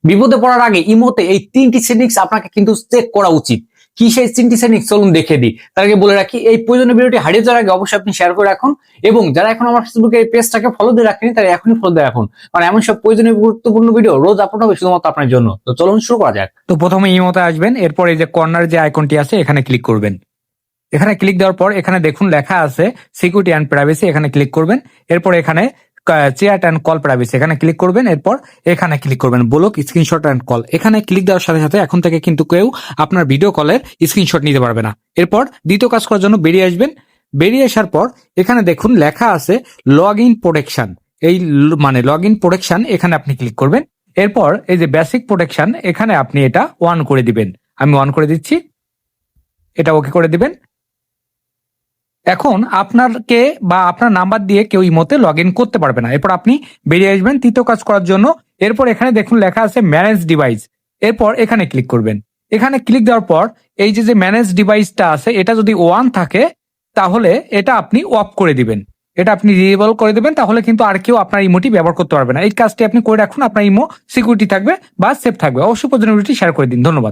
বিপদে পড়ার আগে ইমোতে এই 3টি সেটিংস আপনাকে কিন্তু চেক করা উচিত। কি সেই 3টি সেটিংস চলুন দেখে দিই। তার আগে বলে রাখি, এই প্রয়োজনীয় ভিডিওটি হারিয়ে যাওয়ার আগে অবশ্যই আপনি শেয়ার করে রাখুন, এবং যারা এখন আমার ফেসবুকে এই পেজটাকে ফলো দিয়ে রাখেন তারা এখনই ফলো দিয়ে রাখুন, কারণ এমন সব প্রয়োজনীয় গুরুত্বপূর্ণ ভিডিও রোজ আপলোড হবে শুধুমাত্র আপনার জন্য। তো চলুন শুরু করা যাক। তো প্রথমে ইমোতে আসবেন, এরপর এই যে কর্নার যে আইকনটি আছে এখানে ক্লিক করবেন। এখানে ক্লিক দেওয়ার পর এখানে দেখুন লেখা আছে সিকিউরিটি অ্যান্ড প্রাইভেসি, এখানে ক্লিক করবেন। এরপর এখানে চ্যাট অ্যান্ড কল প্রাইভেসি এখানে ক্লিক করবেন। এরপর এখানে ক্লিক করবেন ব্লক স্ক্রিনশট অ্যান্ড কল। এখানে ক্লিক দেওয়ার সাথে সাথে এখন থেকে কিন্তু কেউ আপনার ভিডিও কলের স্ক্রিনশট নিতে পারবে না। এরপর দ্বিতীয় কাজ করার জন্য বেরিয়ে আসবেন। বেরিয়ে আসার পর এখানে দেখুন লেখা আছে লগ ইন প্রোটেকশন, এই মানে লগ ইন প্রোটেকশন এখানে আপনি ক্লিক করবেন। এরপর এই যে বেসিক প্রোটেকশন এখানে আপনি এটা অন করে দিবেন। আমি অন করে দিচ্ছি, এটা ওকে করে দিবেন। এখন আপনাকে বা আপনার নাম্বার দিয়ে কেউ ইমোতে লগ ইন করতে পারবে না। এরপর আপনি বেরিয়ে আসবেন তৃতীয় কাজ করার জন্য। এরপর এখানে দেখুন লেখা আছে ম্যানেজ ডিভাইস, এরপর এখানে ক্লিক করবেন। এখানে ক্লিক দেওয়ার পর এই যে ম্যানেজ ডিভাইসটা আছে এটা যদি ওয়ান থাকে তাহলে এটা আপনি অফ করে দিবেন, এটা আপনি ডিসেবল করে দিবেন, তাহলে কিন্তু আর কেউ আপনার ইমোটি ব্যবহার করতে পারবে না। এই কাজটি আপনি করে রাখুন, আপনার ইমো সিকিউরিটি থাকবে বা সেফ থাকবে। অবশ্যই প্রয়োজনীয় ভিডিওটি শেয়ার করে দিন। ধন্যবাদ।